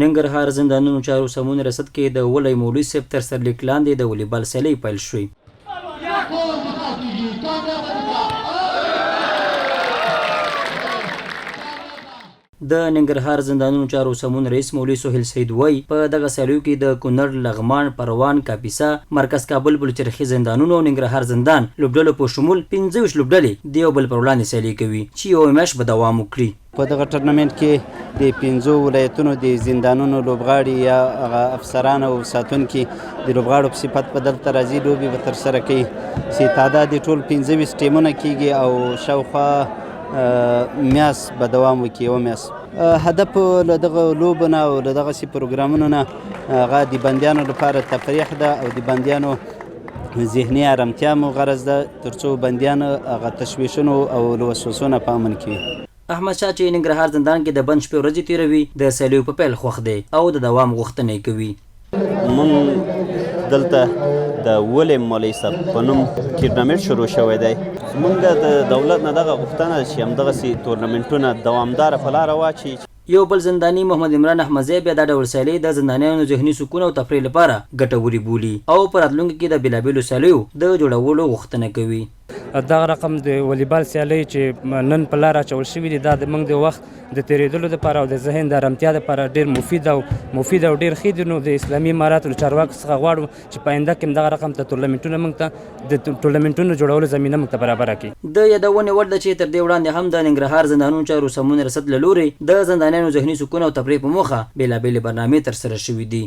ننګرهار زندانونو چارو سمون رسد کې د ولی مولوي صاحب تر سرلیک لاندې د والیبال سیالۍ پیل شوې. د ننګرهار زندانونو چارو سمون رئیس مولوي سهیل سید وایي په دغه سیالیو کې د کونړ، لغمان، پروان، کاپیسا، مرکز کابل، بلوچرخي زندانونو او ننګرهار زندان لوبډلو په شمول 15 لوبډلې د یو بل پر وړاندې سیالي کوي چې یوه میاشت به دوام وکړي. په دغه ټورنمنټ کې د 15 ولایتونو د زندانونو لوبغاړي یا هغه افسران او ساتونکي د لوبغاړو په صفت په دلته راځي، لوبې به ترسره کوي چې تعداد یې ټول 15 ټیمونه کېږي او شاوخوا میاشت به دوام وکړي، یوه میاشت. هدف له دغه لوبو نه او له دغسې پروګرامونو نه هغه د بندیانو لپاره تفریح ده او د بندیانو ذهني ارامتیا مو غرض ده، تر څو بندیان هغه تشویشونو او له وسوسو نه په امن کې وي. احمد شاه چې ننګرهار زندان کې د بند شپې ورځې تېروي د سیالیو په پیل خوښ دی او د دوام غوښتنه یې کوي. مونږ دلته د ولي مولوي صاحب په نوم ټورنمنټ شروع شوی دی. مونږ د دولت نه دغه غوښتنه ده چې همدغسې ټورنمنټونه دوامداره په لاره واچوي. یو بل زنداني محمد عمران احمدزی بیا دا ډول سیالۍ د زندانیانو ذهني سکون او تفریح لپاره ګټورې بولي او په راتلونکي کې د بېلابېلو سیالیو د جوړولو غوښتنه کوي. دغه رقم د والیبال سیالۍ چې نن په لاره اچول شوي دي دا زموږ د وخت د تېرېدلو دپاره او د ذهن د ارامتیا دپاره ډېر مفید او ډېر ښه دي. نو د اسلامي اماراتو له چارواکو څخه غواړو چې په آینده کې هم دغه رقم ته ټورنمنټونه موږ ته د ټورنمنټونو جوړولو زمینه موږ ته برابره کړي. د یادونې وړ ده چې تر دې وړاندې هم د ننګرهار زندانونو چارو سمون رسد له لورې د زندانیانو ذهني سکون او تفریح په موخه بېلابېلې برنامې ترسره شوي دي.